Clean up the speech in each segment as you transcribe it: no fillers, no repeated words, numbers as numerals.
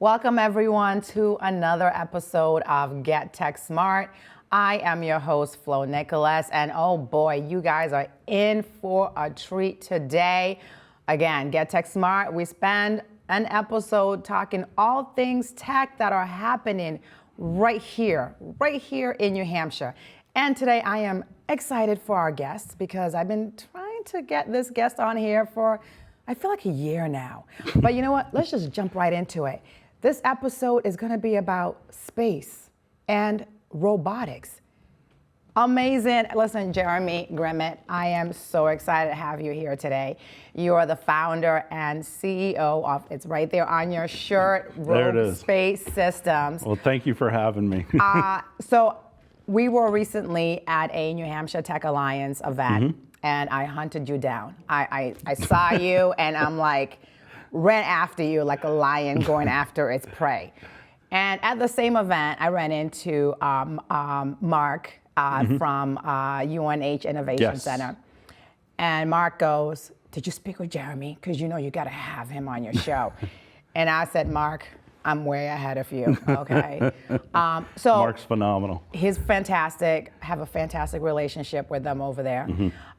Welcome everyone to another episode of Get Tech Smart. I am your host, Flo Nicolas, and oh boy, you guys are in for a treat today. Again, Get Tech Smart, we spend an episode talking all things tech that are happening right here in New Hampshire. And today I am excited for our guests because I've been trying to get this guest on here for, I feel like a year now. But you know what? Let's just jump right into it. This episode is going to be about space and robotics. Amazing. Listen, Jeromy Grimmett, I am so excited to have you here today. You are the founder and CEO of, it's right there on your shirt, Rogue Space Systems. Well, thank you for having me. So we were recently at a New Hampshire Tech Alliance event, and I hunted you down. I saw you, and I'm like, ran after you like a lion going after its prey. And at the same event, I ran into Mark from UNH Innovation Center. And Mark goes, did you speak with Jeromy? Because you know you got to have him on your show. And I said, Mark, I'm way ahead of you, okay? So Mark's phenomenal. He's fantastic, have a fantastic relationship with them over there.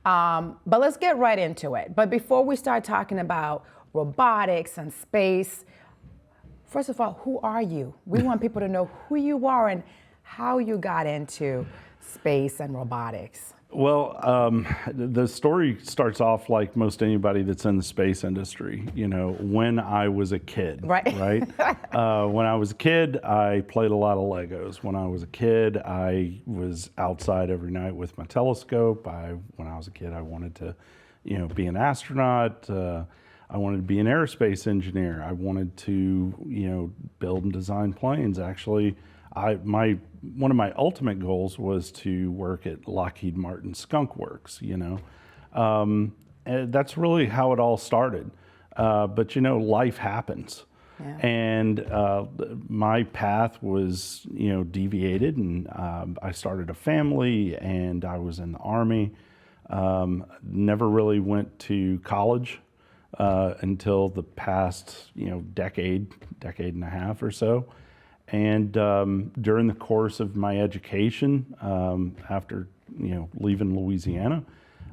But let's get right into it. But before we start talking about robotics and space, first of all, who are you? We want people to know who you are and how you got into space and robotics. Well, the story starts off like most anybody that's in the space industry. You know, when I was a kid, right? When I was a kid, I played a lot of Legos. When I was a kid, I was outside every night with my telescope. When I was a kid, I wanted to, be an astronaut. I wanted to be an aerospace engineer. I wanted to, build and design planes. Actually, one of my ultimate goals was to work at Lockheed Martin Skunk Works. And that's really how it all started. But life happens, and my path was deviated, and I started a family, and I was in the Army. Never really went to college until the past decade and a half or so. And during the course of my education, after leaving Louisiana,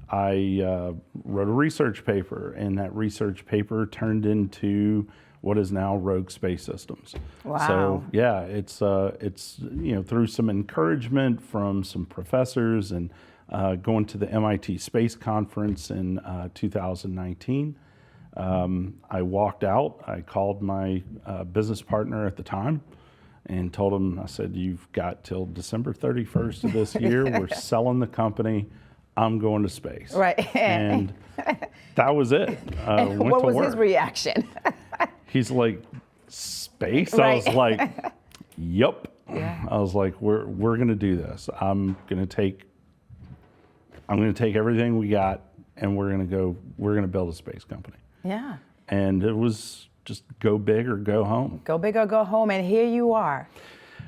I wrote a research paper, and that research paper turned into what is now Rogue Space Systems. Wow. So yeah, it's through some encouragement from some professors and going to the MIT Space Conference in 2019. I walked out. I called my business partner at the time and told him, I said, you've got till December 31st of this year. We're selling the company. I'm going to space. Right. And that was it. What was his reaction? He's like, space? Right. I was like, yep. Yeah. I was like, we're going to do this. I'm going to take everything we got, and we're going to build a space company. Yeah. And it was just go big or go home. Go big or go home, and here you are.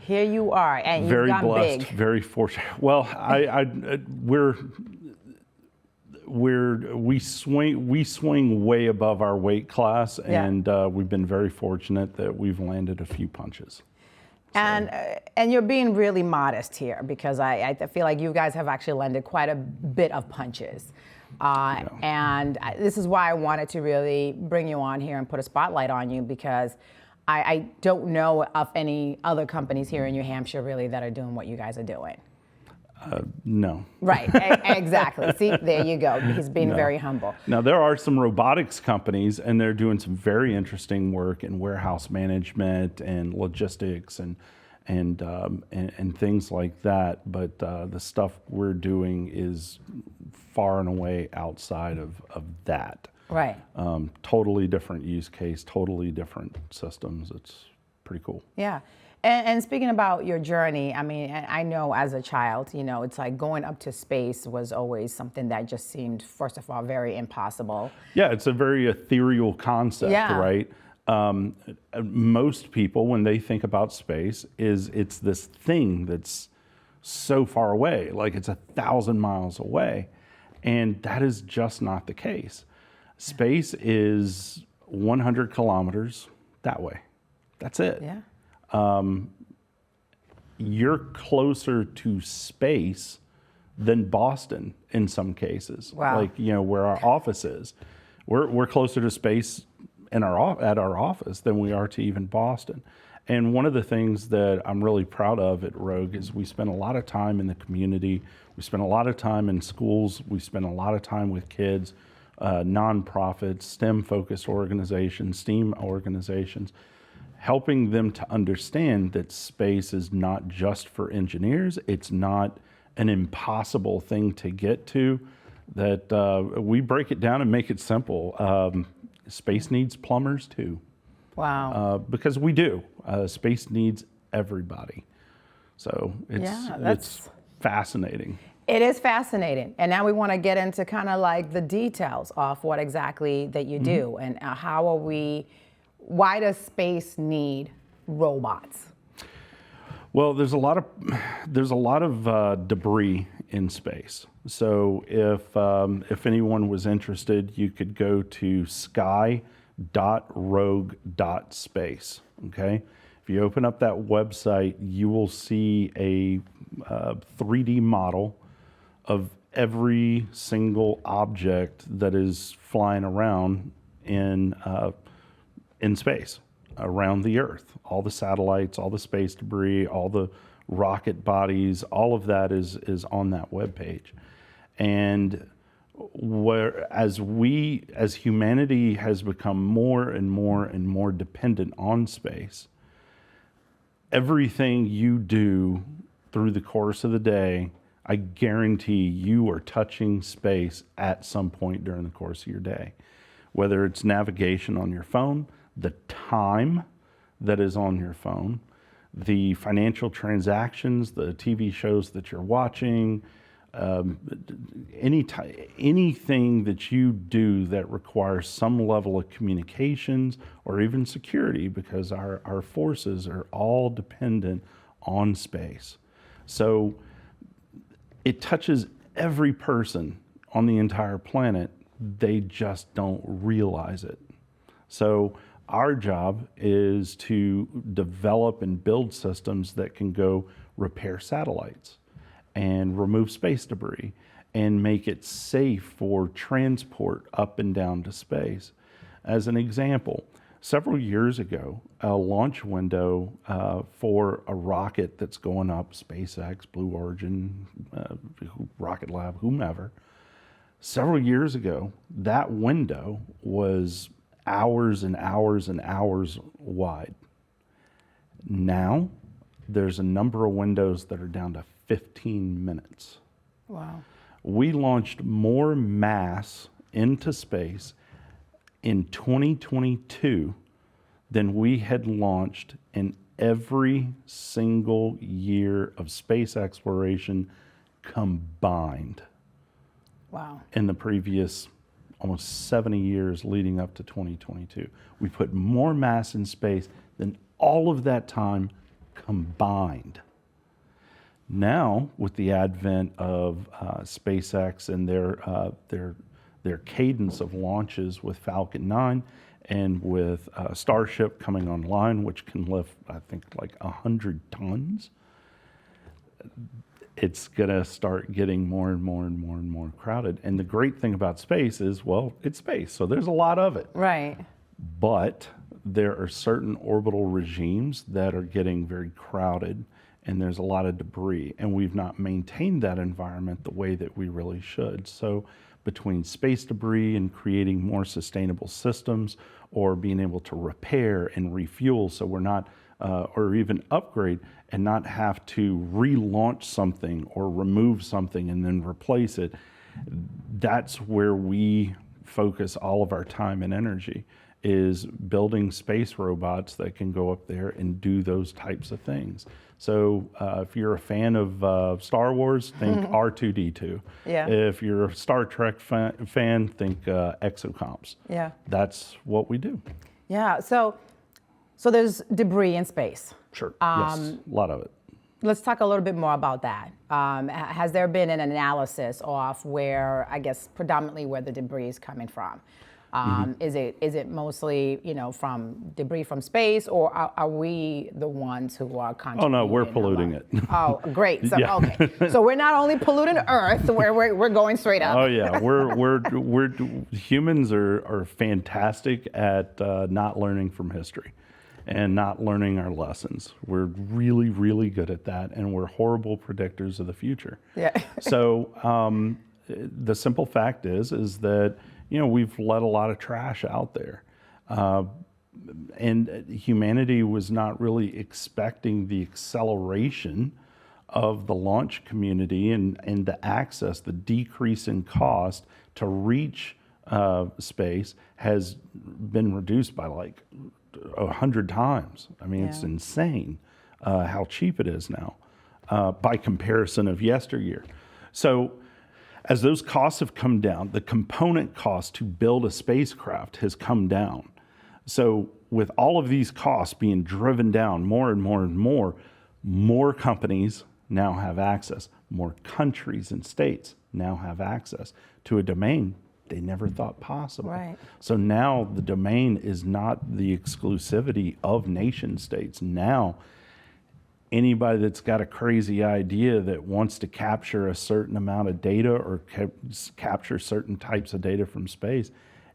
Here you are, and Very you've gone blessed, big. very fortunate. Well, we swing way above our weight class, and we've been very fortunate that we've landed a few punches. So. And you're being really modest here, because I feel like you guys have actually landed quite a bit of punches. And this is why I wanted to really bring you on here and put a spotlight on you, because I don't know of any other companies here in New Hampshire really that are doing what you guys are doing. No. Right, exactly. See, there you go. He's being very humble. Now, there are some robotics companies, and they're doing some very interesting work in warehouse management and logistics and things like that. But the stuff we're doing is far and away outside of that. Right. Totally different use case, totally different systems. It's pretty cool. Yeah. And speaking about your journey, I mean, I know as a child, it's like going up to space was always something that just seemed, first of all, very impossible. Yeah, it's a very ethereal concept, right? Most people, when they think about space, it's this thing that's so far away, like it's 1,000 miles away. And that is just not the case. Space is 100 kilometers that way. That's it. Yeah. You're closer to space than Boston in some cases. Wow. Like, where our office is. We're closer to space at our office than we are to even Boston. And one of the things that I'm really proud of at Rogue is we spend a lot of time in the community. We spend a lot of time in schools. We spend a lot of time with kids, nonprofits, STEM-focused organizations, STEAM organizations, helping them to understand that space is not just for engineers. It's not an impossible thing to get to, that we break it down and make it simple. Space needs plumbers too. Wow. Because we do. Space needs everybody. So it's fascinating. It is fascinating. And now we want to get into kind of like the details of what exactly that you do and why does space need robots? Well, there's a lot of debris in space. So if anyone was interested, you could go to sky.rogue.space. Okay, if you open up that website, you will see a 3D model of every single object that is flying around in space around the Earth. All the satellites, all the space debris, all the rocket bodies, all of that is on that webpage. And as humanity has become more and more and more dependent on space, everything you do through the course of the day, I guarantee you are touching space at some point during the course of your day. Whether it's navigation on your phone, the time that is on your phone, the financial transactions, the TV shows that you're watching, anything that you do that requires some level of communications or even security, because our forces are all dependent on space. So it touches every person on the entire planet. They just don't realize it. So our job is to develop and build systems that can go repair satellites and remove space debris and make it safe for transport up and down to space. As an example, several years ago, a launch window for a rocket that's going up, SpaceX, Blue Origin, Rocket Lab, whomever, several years ago, that window was hours and hours and hours wide. Now, there's a number of windows that are down to 15 minutes. Wow. We launched more mass into space in 2022 than we had launched in every single year of space exploration combined. Wow. In the previous almost 70 years leading up to 2022. We put more mass in space than all of that time combined. Now, with the advent of SpaceX and their cadence of launches with Falcon 9 and with Starship coming online, which can lift, I think, like 100 tons, it's going to start getting more and more and more and more crowded. And the great thing about space is, well, it's space, so there's a lot of it. Right. But there are certain orbital regimes that are getting very crowded, and there's a lot of debris, and we've not maintained that environment the way that we really should. So between space debris and creating more sustainable systems, or being able to repair and refuel so we're not, or even upgrade and not have to relaunch something or remove something and then replace it, that's where we focus all of our time and energy, is building space robots that can go up there and do those types of things. So if you're a fan of Star Wars, think R2-D2. Yeah. If you're a Star Trek fan, think exocomps. Yeah. That's what we do. Yeah. So there's debris in space. Sure. Yes, a lot of it. Let's talk a little bit more about that. Has there been an analysis of where, I guess, predominantly where the debris is coming from? Is it mostly, from debris from space, or are we the ones who are contributing? Oh no, we're polluting it. Oh, great. So Yeah. okay, so we're not only polluting Earth, we're going straight up. Oh yeah, we're humans are fantastic at not learning from history and not learning our lessons. We're really, really good at that, and we're horrible predictors of the future. Yeah. So the simple fact is that we've let a lot of trash out there, and humanity was not really expecting the acceleration of the launch community and the access, the decrease in cost to reach space has been reduced by like 100 times. I mean, it's insane how cheap it is now by comparison of yesteryear. So as those costs have come down, the component cost to build a spacecraft has come down. So with all of these costs being driven down more and more and more companies now have access. More countries and states now have access to a domain they never thought possible. Right. So now the domain is not the exclusivity of nation states. Now, anybody that's got a crazy idea that wants to capture a certain amount of data or capture certain types of data from space,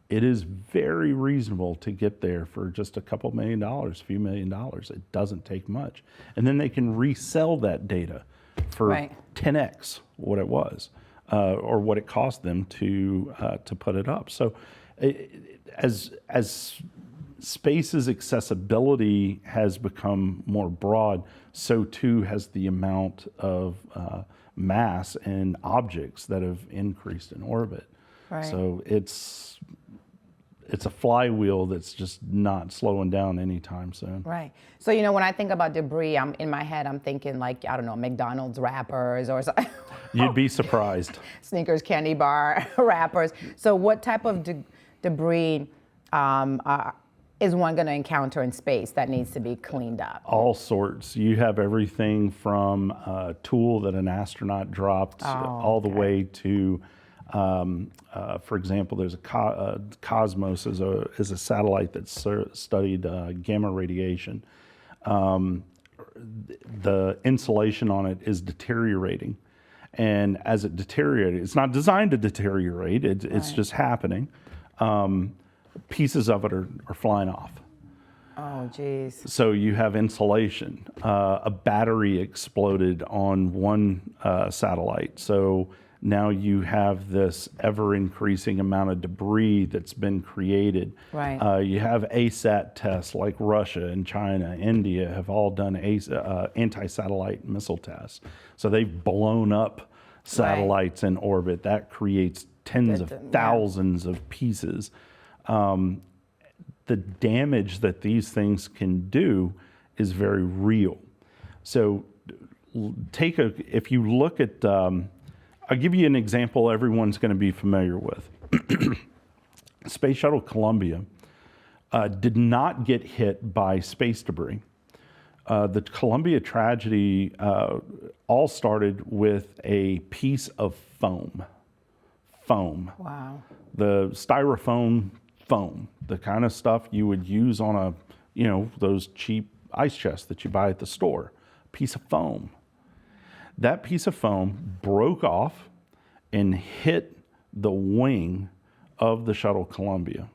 it is very reasonable to get there for just a couple $1 million, a few $1 million. It doesn't take much. And then they can resell that data for 10x what it was, or what it cost them to put it up. So as space's accessibility has become more broad, so too has the amount of mass and objects that have increased in orbit. Right. So it's a flywheel that's just not slowing down anytime soon. Right. So, when I think about debris, in my head, I'm thinking like, I don't know, McDonald's wrappers or something. You'd be surprised. Snickers candy bar wrappers. So what type of debris is one going to encounter in space that needs to be cleaned up? All sorts. You have everything from a tool that an astronaut dropped all the way to, for example, there's a Cosmos is a satellite that studied gamma radiation. The insulation on it is deteriorating. And as it deteriorates, it's not designed to deteriorate, it's just happening. Pieces of it are flying off. Oh, geez. So you have insulation. A battery exploded on one satellite. So now you have this ever-increasing amount of debris that's been created. Right. You have ASAT tests like Russia and China, India have all done anti-satellite missile tests. So they've blown up satellites in orbit. That creates tens of thousands of pieces. The damage that these things can do is very real. So if you look at, I'll give you an example everyone's going to be familiar with. Space Shuttle Columbia did not get hit by space debris. The Columbia tragedy all started with a piece of foam. Wow. The styrofoam foam, the kind of stuff you would use on those cheap ice chests that you buy at the store. Piece of foam. That piece of foam broke off and hit the wing of the Shuttle Columbia.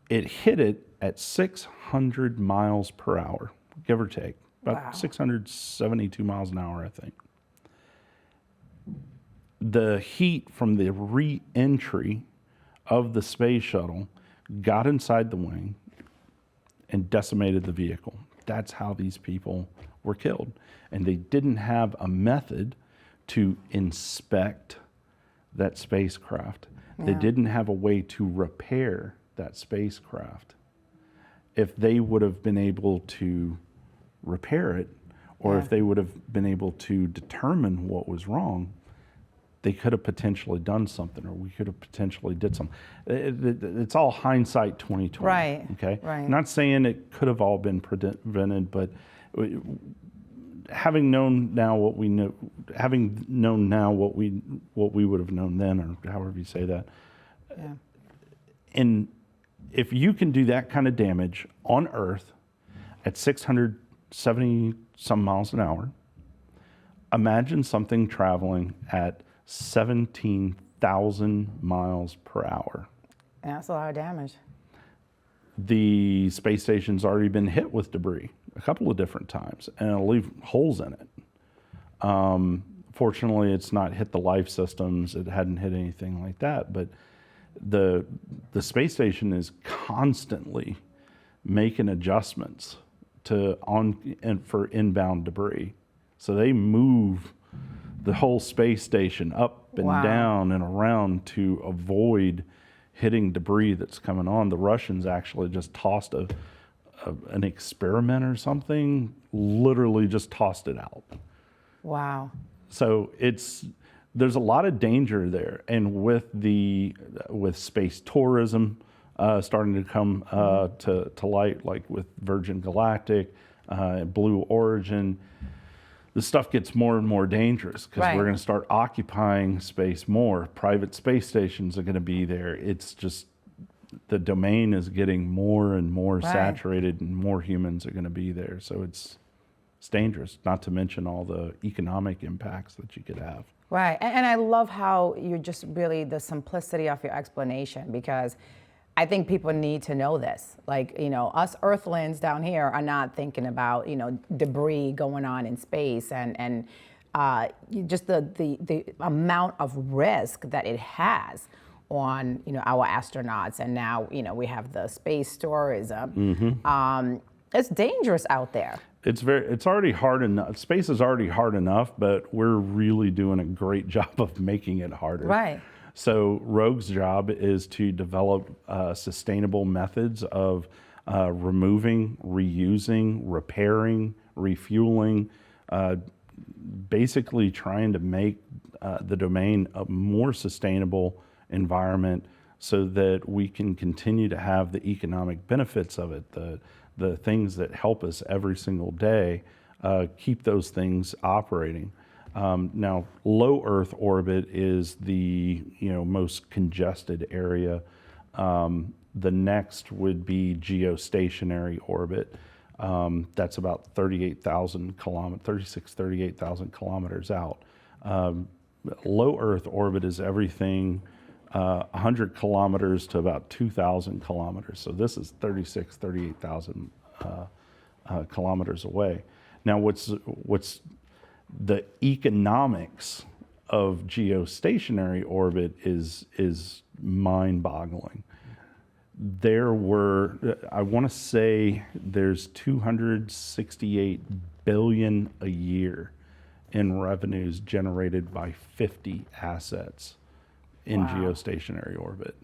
It hit it at 600 miles per hour, give or take, about 672 miles an hour, I think. The heat from the re-entry of the space shuttle got inside the wing and decimated the vehicle. That's how these people were killed. And they didn't have a method to inspect that spacecraft. They didn't have a way to repair that spacecraft. If they would have been able to repair it, or if they would have been able to determine what was wrong, they could have potentially done something, or we could have potentially did something. It's all hindsight 2020. Right. Okay. Right. Not saying it could have all been prevented, but having known now what we know, what we would have known then, or however you say that, And if you can do that kind of damage on Earth at 670 some miles an hour, imagine something traveling at 17,000 miles per hour. And that's a lot of damage. The space station's already been hit with debris a couple of different times, and it'll leave holes in it. Fortunately, it's not hit the life systems. It hadn't hit anything like that, but the space station is constantly making adjustments for inbound debris. So they move the whole space station up and down and around to avoid hitting debris that's coming on. The Russians actually just tossed an experiment or something, literally just tossed it out. Wow. So there's a lot of danger there, and with space tourism starting to come to light, like with Virgin Galactic, Blue Origin, the stuff gets more and more dangerous because we're going to start occupying space more. Private space stations are going to be there. It's just the domain is getting more and more saturated, and more humans are going to be there. So it's dangerous, not to mention all the economic impacts that you could have. Right, and I love how you're just really the simplicity of your explanation, because I think people need to know this. Like, us Earthlings down here are not thinking about, debris going on in space and just the amount of risk that it has on, our astronauts. And now, we have the space tourism. It's dangerous out there. It's already hard enough. Space is already hard enough, but we're really doing a great job of making it harder. Right. So Rogue's job is to develop sustainable methods of removing, reusing, repairing, refueling, basically trying to make the domain a more sustainable environment so that we can continue to have the economic benefits of it, the things that help us every single day, keep those things operating. Now, low Earth orbit is the most congested area. The next would be geostationary orbit. That's about 38,000 kilometers out. Low Earth orbit is everything 100 kilometers to about 2,000 kilometers. So this is 38,000 kilometers away. Now, what's the economics of geostationary orbit is mind-boggling. I want to say there's 268 billion a year in revenues generated by 50 assets in geostationary orbit.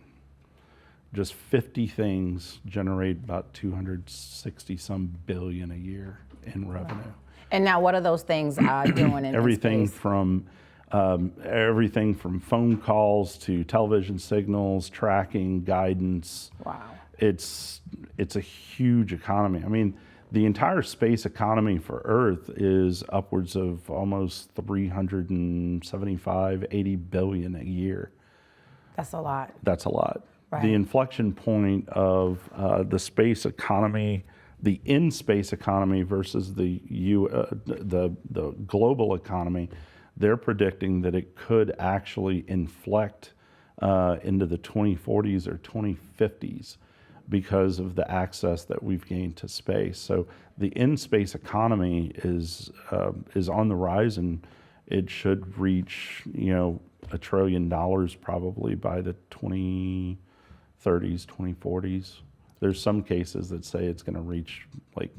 Just 50 things generate about 260 some billion a year in revenue. Wow. And now, what are those things doing in everything space? From everything from phone calls to television signals, tracking, guidance. Wow. It's a huge economy. I mean, the entire space economy for Earth is upwards of almost 375, 80 billion a year. That's a lot. That's a lot. Right. The inflection point of the space economy, the in-space economy versus the global economy, they're predicting that it could actually inflect into the 2040s or 2050s because of the access that we've gained to space. So the in-space economy is on the rise, and it should reach $1 trillion probably by the 2030s, 2040s. There's some cases that say it's going to reach like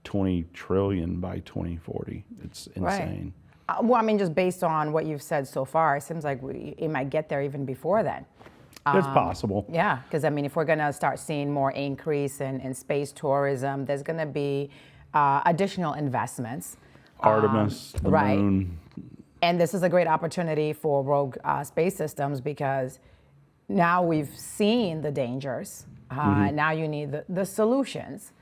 20 trillion by 2040. It's insane. Right. Well, I mean, just based on what you've said so far, it seems like it might get there even before then. It's possible. Yeah, because I mean, if we're going to start seeing more increase in space tourism, there's going to be additional investments. Artemis, the moon. And this is a great opportunity for Rogue Space Systems, because now we've seen the dangers. Now you need the solutions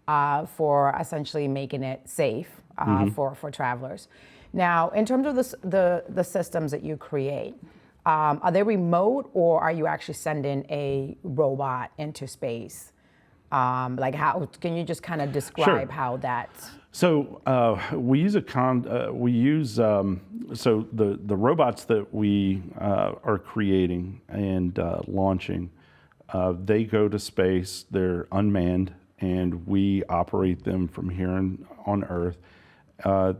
for essentially making it safe for travelers. Now, in terms of the systems that you create, Are they remote, or are you actually sending a robot into space? Like, how can you just kind of describe how that's? So we use so the robots that we are creating and launching, they go to space. They're unmanned, and we operate them from here on Earth.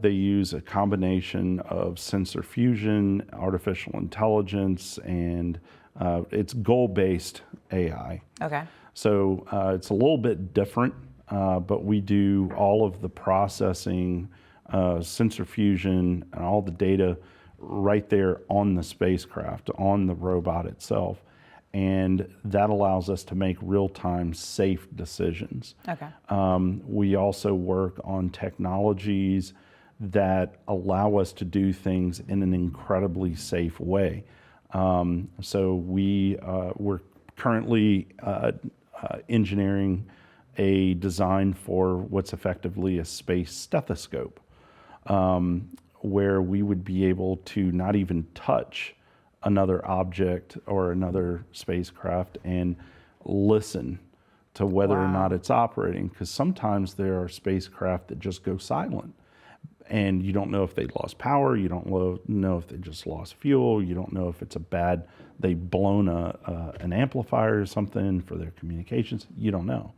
They use a combination of sensor fusion, artificial intelligence, and it's goal-based AI. Okay. So it's a little bit different, but we do all of the processing, sensor fusion, and all the data right there on the spacecraft, on the robot itself. And that allows us to make real-time safe decisions. Okay. We also work on technologies that allow us to do things in an incredibly safe way. So we're currently engineering a design for what's effectively a space stethoscope, where we would be able to not even touch another object or another spacecraft and listen to whether or not it's operating, because sometimes there are spacecraft that just go silent and you don't know if they lost power, you don't know if they just lost fuel, you don't know if it's they've blown an amplifier or something for their communications, you don't know.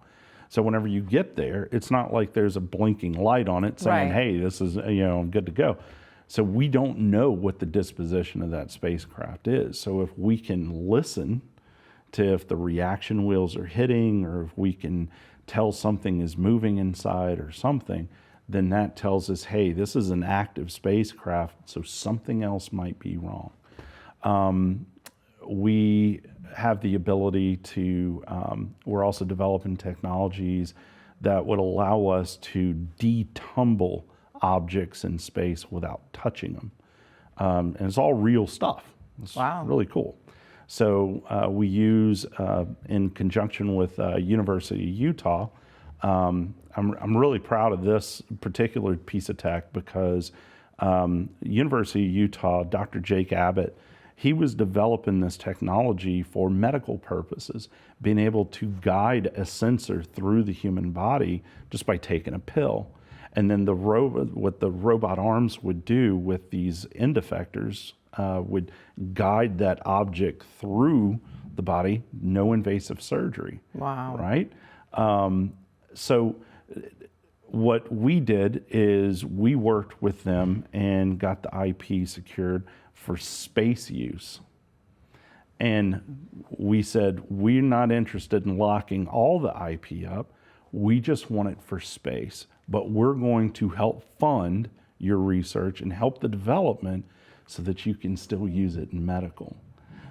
So whenever you get there, it's not like there's a blinking light on it saying, hey, this is, I'm good to go. So we don't know what the disposition of that spacecraft is. So if we can listen to if the reaction wheels are hitting, or if we can tell something is moving inside or something, then that tells us, hey, this is an active spacecraft, so something else might be wrong. We have the ability to, we're also developing technologies that would allow us to detumble objects in space without touching them. And it's all real stuff. It's really cool. So we use, in conjunction with University of Utah, I'm really proud of this particular piece of tech because University of Utah, Dr. Jake Abbott, he was developing this technology for medical purposes, being able to guide a sensor through the human body just by taking a pill. And then what the robot arms would do with these end effectors would guide that object through the body, no invasive surgery. Wow. Right? So what we did is we worked with them and got the IP secured for space use. And we said, we're not interested in locking all the IP up. We just want it for space. But we're going to help fund your research and help the development so that you can still use it in medical.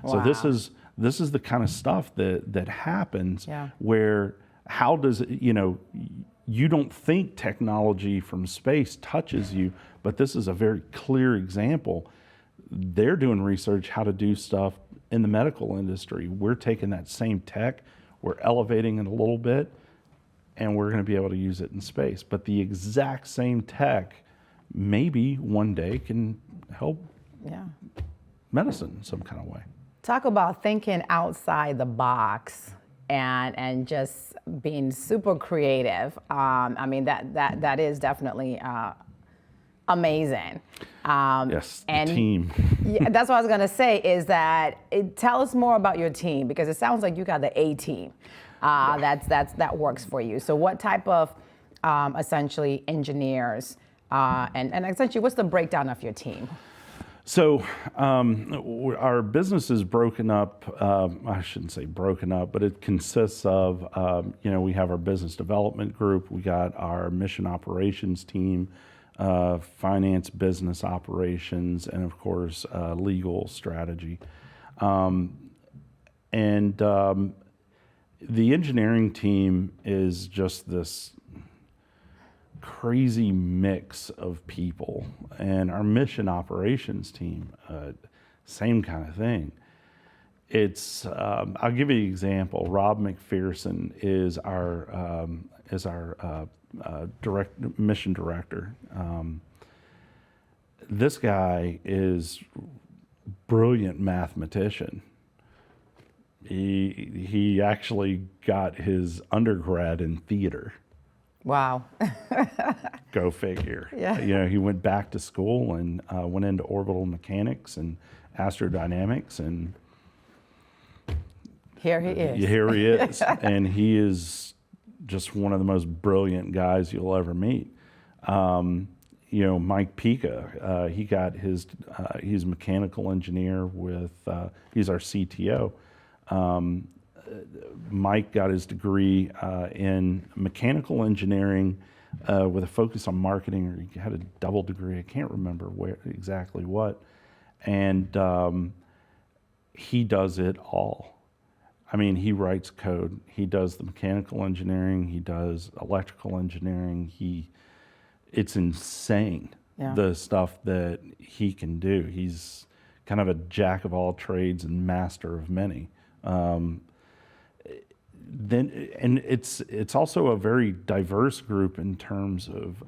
Wow. So this is the kind of stuff that happens where how does it, you don't think technology from space touches you, but this is a very clear example. They're doing research how to do stuff in the medical industry. We're taking that same tech, we're elevating it a little bit, and we're going to be able to use it in space. But the exact same tech maybe one day can help medicine in some kind of way. Talk about thinking outside the box and just being super creative. I mean, that is definitely amazing. Yes, the team. Yeah, that's what I was going to say, is that tell us more about your team, because it sounds like you got the A team. That works for you. So what type of essentially engineers and essentially what's the breakdown of your team? So our business is broken up. I shouldn't say broken up, but it consists of we have our business development group, we got our mission operations team, finance, business operations, and of course legal strategy. The engineering team is just this crazy mix of people, and our mission operations team, same kind of thing. It's I'll give you an example. Rob McPherson is our mission director. This guy is brilliant mathematician. He actually got his undergrad in theater. Wow. Go figure. Yeah. You know, he went back to school and went into orbital mechanics and astrodynamics, and here he is. Here he is. And he is just one of the most brilliant guys you'll ever meet. You know, Mike Pica, he got his, he's a mechanical engineer with, he's our CTO. Mike got his degree in mechanical engineering with a focus on marketing, or he had a double degree, I can't remember where exactly what. And he does it all. I mean, he writes code, he does the mechanical engineering, he does electrical engineering, it's insane, the stuff that he can do. He's kind of a jack of all trades and master of many. It's also a very diverse group in terms of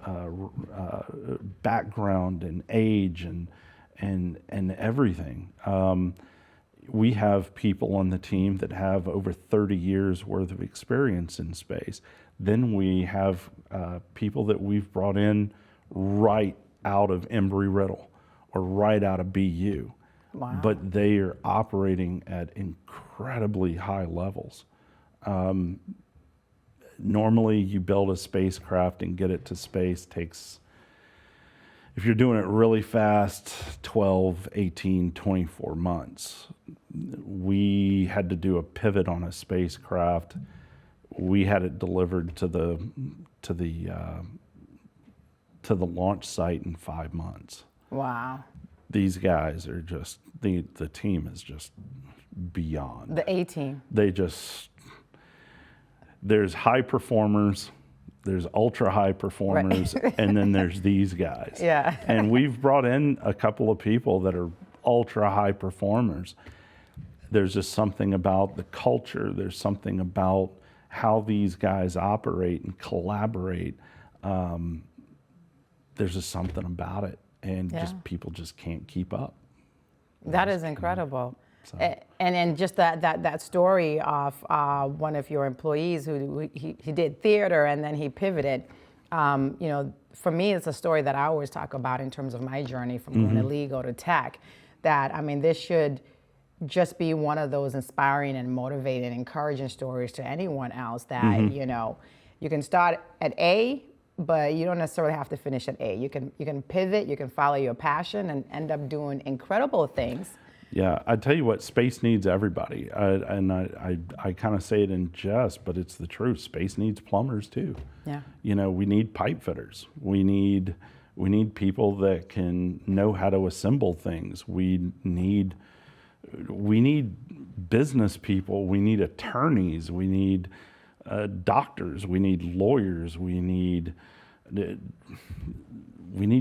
background and age and everything. We have people on the team that have over 30 years worth of experience in space. Then we have people that we've brought in right out of Embry-Riddle or right out of BU. Wow. But they are operating at incredibly high levels. Normally you build a spacecraft and get it to space takes, if you're doing it really fast, 12, 18, 24 months. We had to do a pivot on a spacecraft. We had it delivered to the launch site in 5 months. Wow. These guys are just, the team is just beyond. The A-team. There's high performers, there's ultra high performers, right. And then there's these guys. Yeah. And we've brought in a couple of people that are ultra high performers. There's just something about the culture, there's something about how these guys operate and collaborate. There's just something about it, and just people just can't keep up. That is incredible. So. And just that story of one of your employees who he did theater and then he pivoted. You know, for me, it's a story that I always talk about in terms of my journey from going to legal to tech. That, I mean, this should just be one of those inspiring and motivating, encouraging stories to anyone else that, you know, you can start at A, but you don't necessarily have to finish at A. You can pivot, you can follow your passion and end up doing incredible things. Yeah, I tell you what, space needs everybody. I kind of say it in jest, but it's the truth. Space needs plumbers too. Yeah. You know, we need pipe fitters. We need people that can know how to assemble things. We need business people. We need attorneys. We need doctors. We need lawyers. We need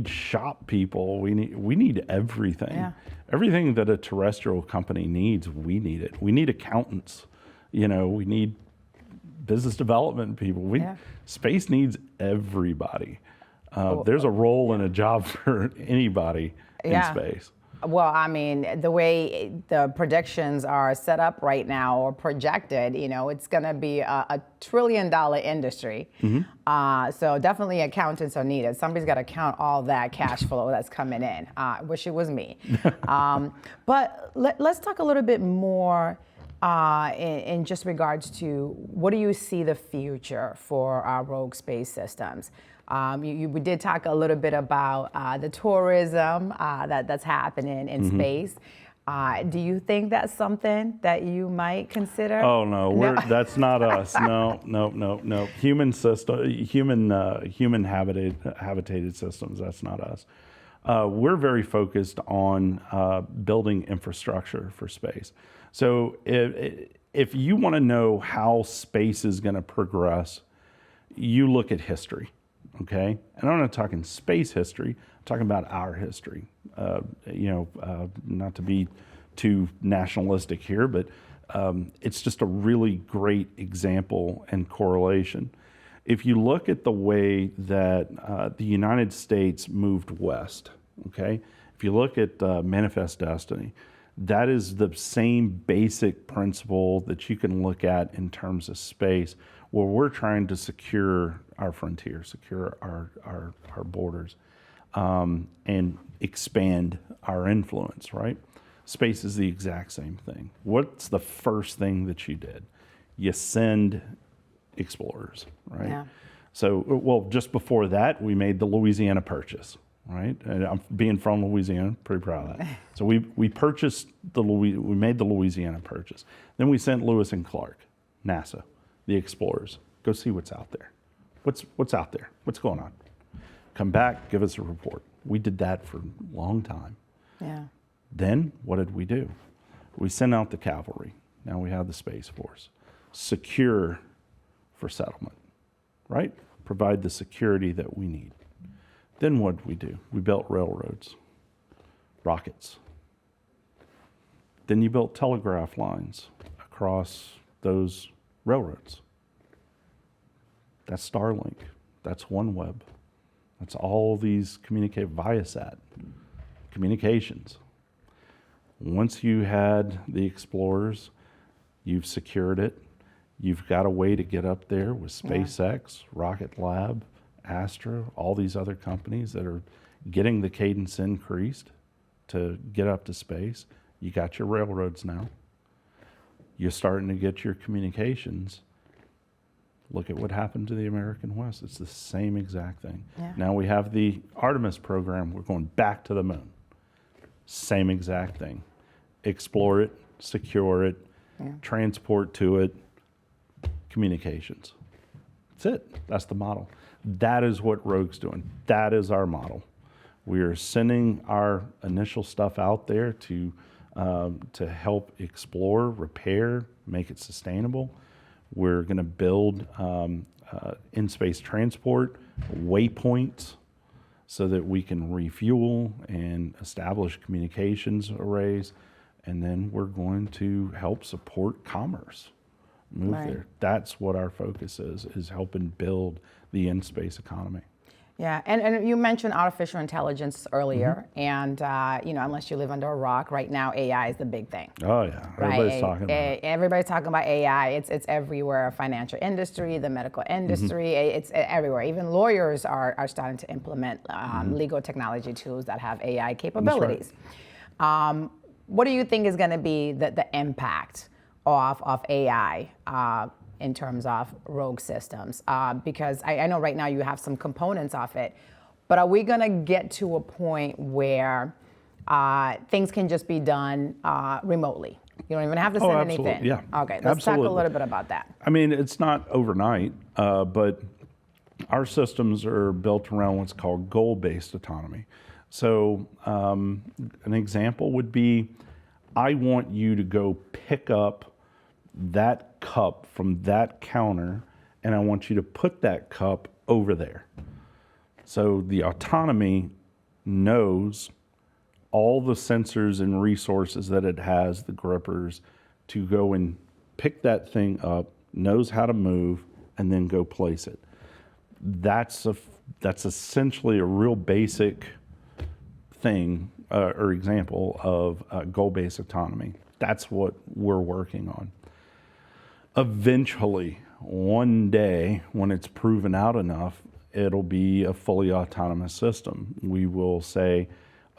shop people. We need everything. Yeah. Everything that a terrestrial company needs, we need it. We need accountants. You know, we need business development people. Space needs everybody. There's a role and a job for anybody in space. Well, I mean, the way the predictions are set up right now or projected, you know, it's going to be a $1 trillion industry. So definitely accountants are needed. Somebody's got to count all that cash flow that's coming in. I wish it was me. But let's talk a little bit more in just regards to what do you see the future for our rogue space systems? We did talk a little bit about the tourism that's happening in space. Do you think that's something that you might consider? Oh no, that's not us. No. Human habitated systems. That's not us. We're very focused on building infrastructure for space. So if you want to know how space is going to progress, you look at history. Okay, and I'm not talking space history. I'm talking about our history. Not to be too nationalistic here, but it's just a really great example and correlation. If you look at the way that the United States moved west, okay, If you look at Manifest Destiny, that is the same basic principle that you can look at in terms of space, where we're trying to secure our frontier, secure our borders, and expand our influence, right? Space is the exact same thing. What's the first thing that you did? You send explorers, right? Yeah. So, well, just before that, we made the Louisiana Purchase, right? And I'm being from Louisiana, pretty proud of that. So we made the Louisiana Purchase. Then we sent Lewis and Clark, NASA, the explorers, go see what's out there. What's out there? What's going on? Come back, give us a report. We did that for a long time. Yeah. Then what did we do? We sent out the cavalry. Now we have the Space Force. Secure for settlement, right? Provide the security that we need. Then what did we do? We built railroads, rockets. Then you built telegraph lines across those railroads. That's Starlink. That's OneWeb. That's all these Viasat communications. Once you had the explorers, you've secured it. You've got a way to get up there with SpaceX, Rocket Lab, Astra, all these other companies that are getting the cadence increased to get up to space. You got your railroads now. You're starting to get your communications. Look at what happened to the American West. It's the same exact thing. Yeah. Now we have the Artemis program. We're going back to the moon. Same exact thing. Explore it, secure it, transport to it, communications. That's it. That's the model. That is what Rogue's doing. That is our model. We are sending our initial stuff out there to help explore, repair, make it sustainable. We're going to build in-space transport, waypoints, so that we can refuel and establish communications arrays. And then we're going to help support commerce, move there. That's what our focus is helping build the in-space economy. Yeah, and you mentioned artificial intelligence earlier, and unless you live under a rock, right now AI is the big thing. Oh yeah, everybody's talking about it. Everybody's talking about AI. It's everywhere. Financial industry, the medical industry, it's everywhere. Even lawyers are starting to implement legal technology tools that have AI capabilities. That's right. What do you think is going to be the impact of AI in terms of Rogue systems? Because I know right now you have some components of it, but are we going to get to a point where things can just be done remotely? You don't even have to send anything. Yeah. Okay, let's talk a little bit about that. I mean, it's not overnight, but our systems are built around what's called goal-based autonomy. So an example would be, I want you to go pick up that cup from that counter, and I want you to put that cup over there. So the autonomy knows all the sensors and resources that it has, the grippers, to go and pick that thing up, knows how to move, and then go place it. That's essentially a real basic thing or example of goal-based autonomy. That's what we're working on. Eventually, one day, when it's proven out enough, it'll be a fully autonomous system. We will say,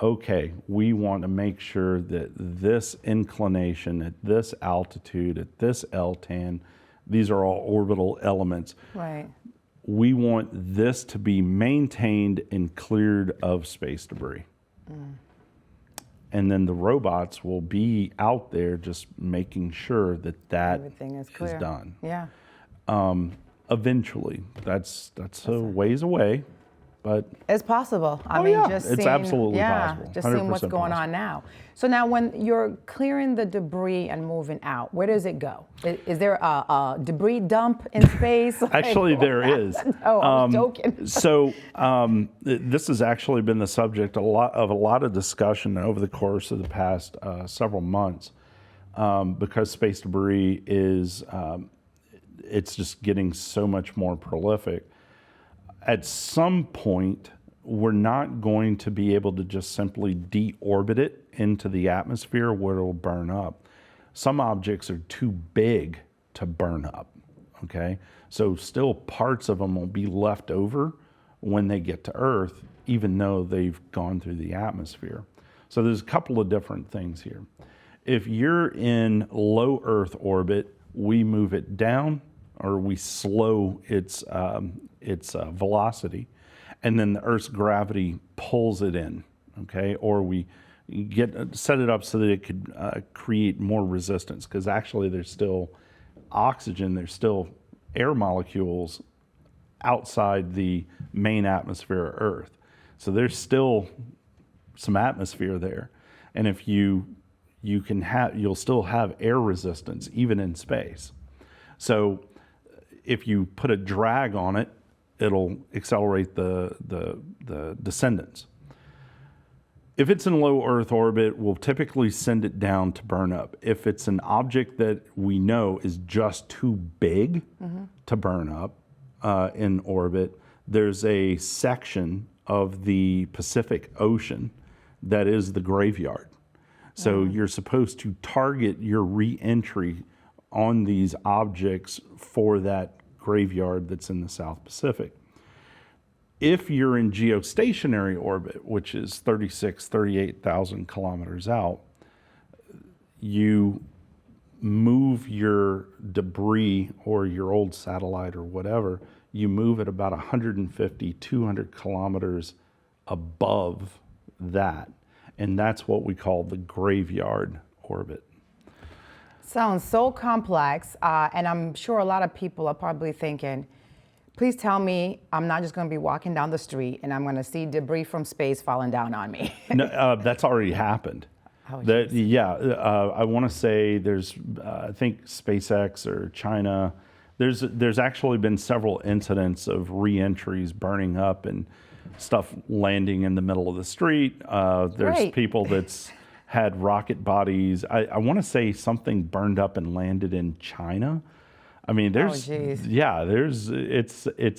okay, we want to make sure that this inclination at this altitude, at this LTAN, these are all orbital elements. Right. We want this to be maintained and cleared of space debris. And then the robots will be out there just making sure that everything is clear. Is done. Yeah. Eventually, that's a ways away, but it's possible. It's absolutely possible. Just seeing what's going on now. So now, when you're clearing the debris and moving out, where does it go? Is there a debris dump in space? Actually, there is. Oh, I was joking. So this has actually been the subject of a lot of discussion over the course of the past several months, because space debris is it's just getting so much more prolific. At some point, we're not going to be able to just simply deorbit it into the atmosphere where it'll burn up. Some objects are too big to burn up, okay? So still parts of them will be left over when they get to Earth, even though they've gone through the atmosphere. So there's a couple of different things here. If you're in low Earth orbit, we move it down, or we slow its velocity, and then the Earth's gravity pulls it in, okay? Or we set it up so that it could create more resistance, because actually there's still oxygen, there's still air molecules outside the main atmosphere of Earth. So there's still some atmosphere there. And if you'll still have air resistance even in space. So if you put a drag on it, it'll accelerate the descendants. If it's in low Earth orbit, we'll typically send it down to burn up. If it's an object that we know is just too big to burn up in orbit, there's a section of the Pacific Ocean that is the graveyard. So you're supposed to target your reentry on these objects for that graveyard that's in the South Pacific. If you're in geostationary orbit, which is 38,000 kilometers out, you move your debris or your old satellite or whatever, you move it about 150, 200 kilometers above that. And that's what we call the graveyard orbit. Sounds so complex, and I'm sure a lot of people are probably thinking, please tell me I'm not just going to be walking down the street and I'm going to see debris from space falling down on me. No, that's already happened. Oh, I want to say there's, I think SpaceX or China, there's actually been several incidents of reentries burning up and stuff landing in the middle of the street. There's Great. people that's had rocket bodies. I want to say something burned up and landed in China. I mean, it's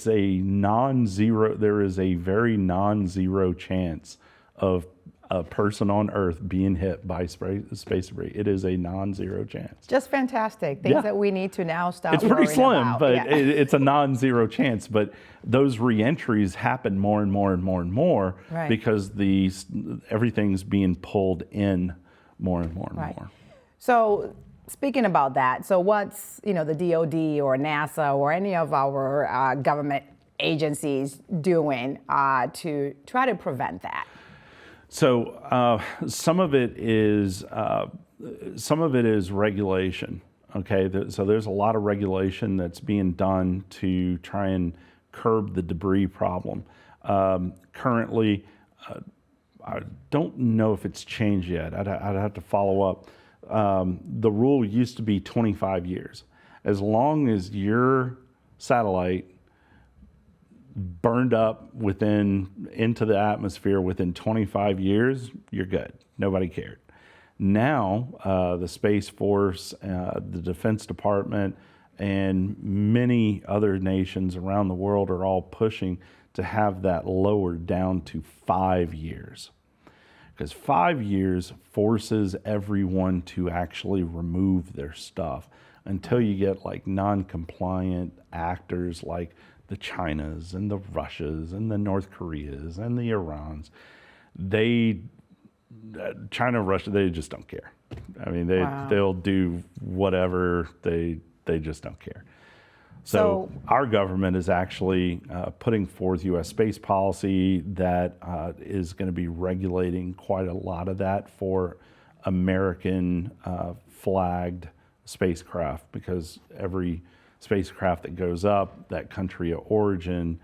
a non-zero, there is a very non-zero chance of a person on Earth being hit by space debris. It is a non-zero chance. Just fantastic. Things that we need to now stop It's pretty slim, about. but it's a non-zero chance. But those reentries happen more and more and more and more because everything's being pulled in more and more and more. So speaking about that, so what's the DoD or NASA or any of our government agencies doing to try to prevent that? So some of it is regulation. Okay, so there's a lot of regulation that's being done to try and curb the debris problem. Currently, I don't know if it's changed yet. I'd have to follow up. The rule used to be 25 years. As long as your satellite burned up into the atmosphere within 25 years, you're good. Nobody cared. Now, the Space Force, the Defense Department, and many other nations around the world are all pushing to have that lowered down to 5 years. Because 5 years forces everyone to actually remove their stuff until you get like non-compliant actors like the Chinas and the Russias and the North Koreas and the Irans. China, Russia, they just don't care. I mean, they'll do whatever, they just don't care. So our government is actually putting forth U.S. space policy that is going to be regulating quite a lot of that for American flagged spacecraft, because every spacecraft that goes up, that country of origin,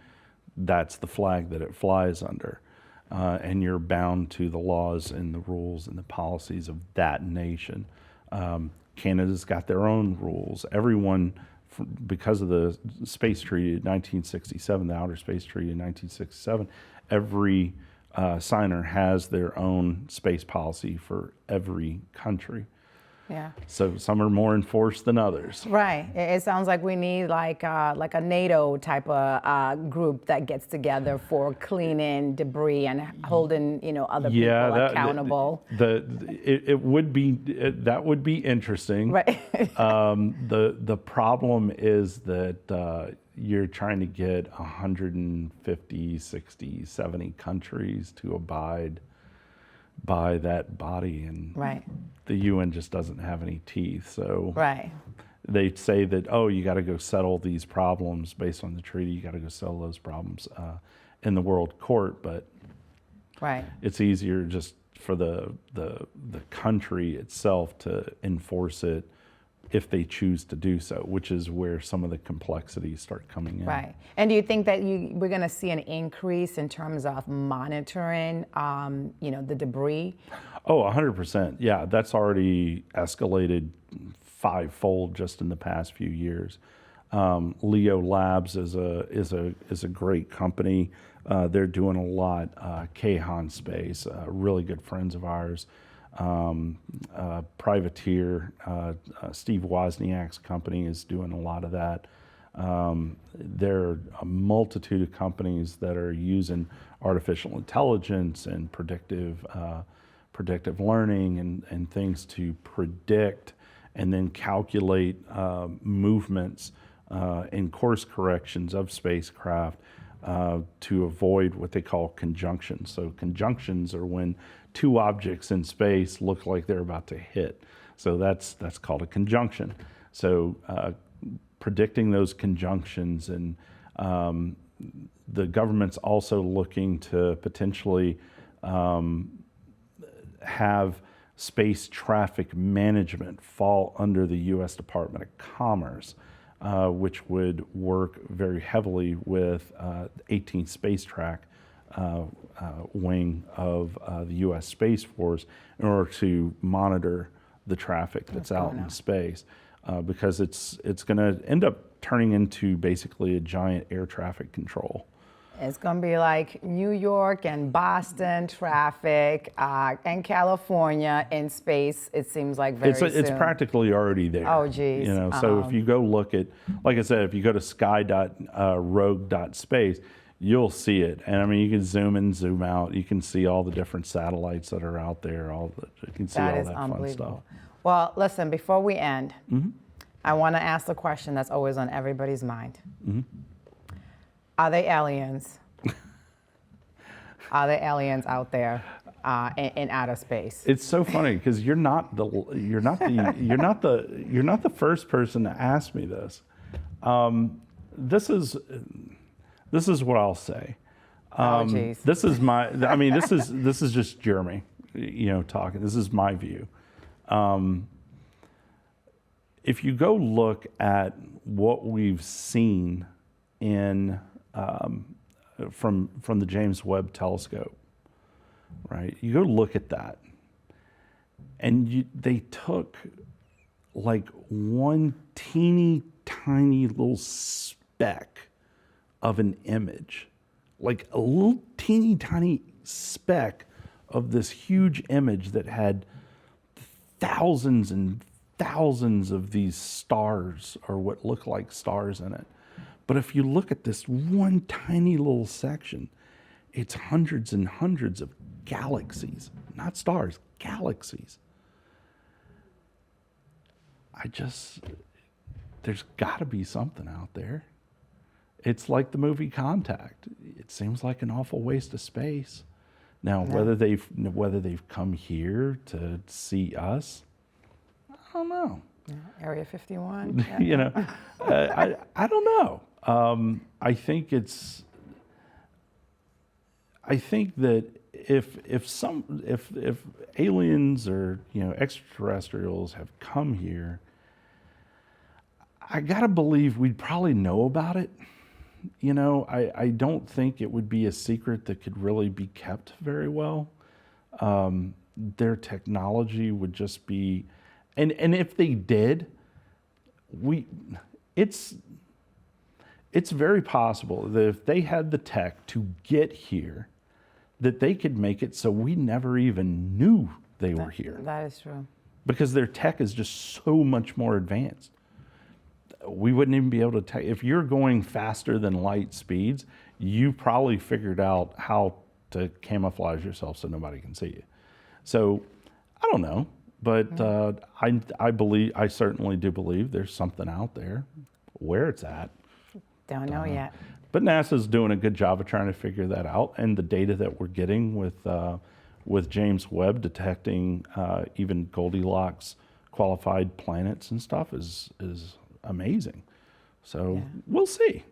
that's the flag that it flies under. And you're bound to the laws and the rules and the policies of that nation. Canada's got their own rules. Everyone, because of the Space Treaty of 1967, the Outer Space Treaty of 1967, every signer has their own space policy for every country. Yeah. So some are more enforced than others. Right. It sounds like we need like a NATO type of group that gets together for cleaning debris and holding other people accountable. It would be that would be interesting. Right. The problem is that you're trying to get 150, 60, 70 countries to abide by that body, and right. the UN just doesn't have any teeth. So right. they say that, oh, you got to go settle these problems based on the treaty. You got to go settle those problems in the World Court, but right. it's easier just for the country itself to enforce it if they choose to do so, which is where some of the complexities start coming in. Right. And do you think that we're going to see an increase in terms of monitoring, the debris? Oh, 100%. Yeah, that's already escalated fivefold just in the past few years. Leo Labs is a great company. They're doing a lot. Kahan Space, really good friends of ours. Privateer, Steve Wozniak's company is doing a lot of that. There are a multitude of companies that are using artificial intelligence and predictive learning and things to predict and then calculate movements and course corrections of spacecraft to avoid what they call conjunctions. So conjunctions are when two objects in space look like they're about to hit. So that's called a conjunction. So predicting those conjunctions, and the government's also looking to potentially have space traffic management fall under the U.S. Department of Commerce, which would work very heavily with 18th Space Track wing of the U.S. Space Force in order to monitor the traffic that's out in space, because it's going to end up turning into basically a giant air traffic control. It's going to be like New York and Boston traffic and California in space, it seems like very soon. It's practically already there. Oh, geez. So if you go look at, like I said, if you go to sky.rogue.space, you'll see it. And I mean, you can zoom in, zoom out. You can see all the different satellites that are out there. You can see all that fun stuff. Well, listen, before we end, I want to ask the question that's always on everybody's mind. Are they aliens? Are there aliens out there in outer space? It's so funny because you're not the first person to ask me this. This is what I'll say. This is this is just Jeromy, talking. This is my view. If you go look at what we've seen in from the James Webb Telescope, right? You go look at that, and they took like one teeny tiny little speck of an image, like a little teeny tiny speck of this huge image that had thousands and thousands of these stars, or what look like stars, in it. But if you look at this one tiny little section, it's hundreds and hundreds of galaxies, not stars, galaxies. There's got to be something out there. It's like the movie Contact. It seems like an awful waste of space. Now, whether they've come here to see us, I don't know. Yeah, Area 51. I don't know. I think that if aliens or extraterrestrials have come here, I gotta believe we'd probably know about it. I don't think it would be a secret that could really be kept very well. Their technology would just be, and if they did, it's very possible that if they had the tech to get here, that they could make it so we never even knew they were here. That is true. because their tech is just so much more advanced. We wouldn't even be able to if you're going faster than light speeds, you probably figured out how to camouflage yourself so nobody can see you. So I don't know, but I certainly do believe there's something out there. Where it's at, don't know yet. But NASA's doing a good job of trying to figure that out, and the data that we're getting with James Webb detecting even Goldilocks qualified planets and stuff is amazing. So we'll see.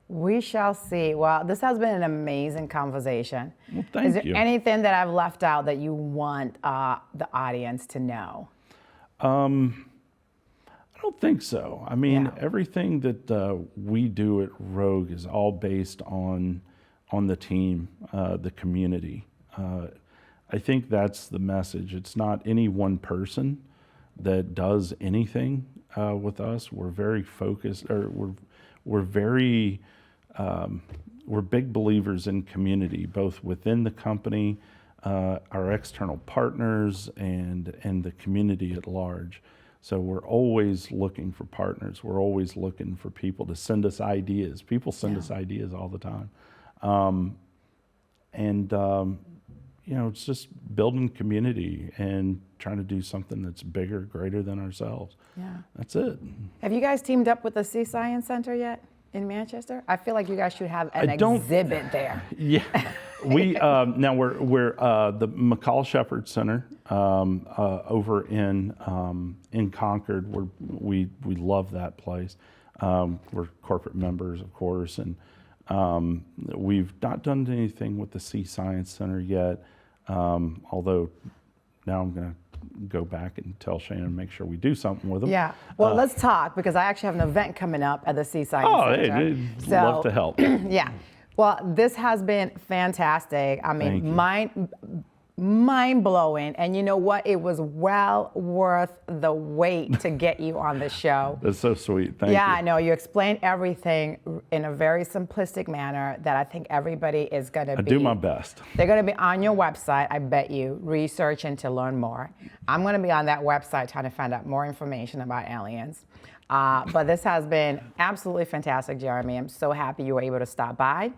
We shall see. Well, this has been an amazing conversation. Well, thank you. Is there anything that I've left out that you want the audience to know? I don't think so. I mean, everything that we do at Rogue is all based on the team, the community. I think that's the message. It's not any one person that does anything with us. We're very focused, or we're very we're big believers in community, both within the company, our external partners, and the community at large. So we're always looking for partners. We're always looking for people to send us ideas. People send us ideas all the time. It's just building community and trying to do something that's bigger, greater than ourselves. Yeah. That's it. Have you guys teamed up with the Sea Science Center yet in Manchester? I feel like you guys should have an exhibit there. Yeah. We now we're the McCall Shepherd Center over in Concord. We love that place. We're corporate members, of course, and we've not done anything with the Sea Science Center yet. Although now I'm going to go back and tell Shannon and make sure we do something with them. Yeah. Well, let's talk, because I actually have an event coming up at the Sea Science Center. Hey, love to help. Yeah. Well, this has been fantastic. I mean, mind-blowing. And you know what? It was well worth the wait to get you on the show. That's so sweet. Thank you. Yeah, I know. You explained everything in a very simplistic manner that I think everybody is going to be. I do my best. They're going to be on your website, I bet you, researching to learn more. I'm going to be on that website trying to find out more information about aliens. But this has been absolutely fantastic, Jeromy. I'm so happy you were able to stop by.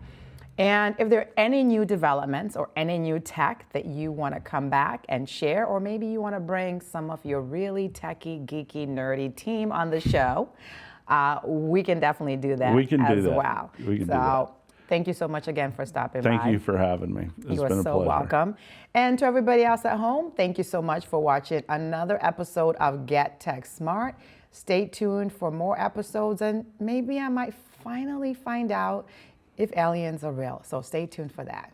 And if there are any new developments or any new tech that you want to come back and share, or maybe you want to bring some of your really techie, geeky, nerdy team on the show, we can definitely do that as well. We can do that. Thank you so much again for stopping by. Thank you for having me. It's been a pleasure. You are so welcome. And to everybody else at home, thank you so much for watching another episode of Get Tech Smart. Stay tuned for more episodes, and maybe I might finally find out if aliens are real. So stay tuned for that.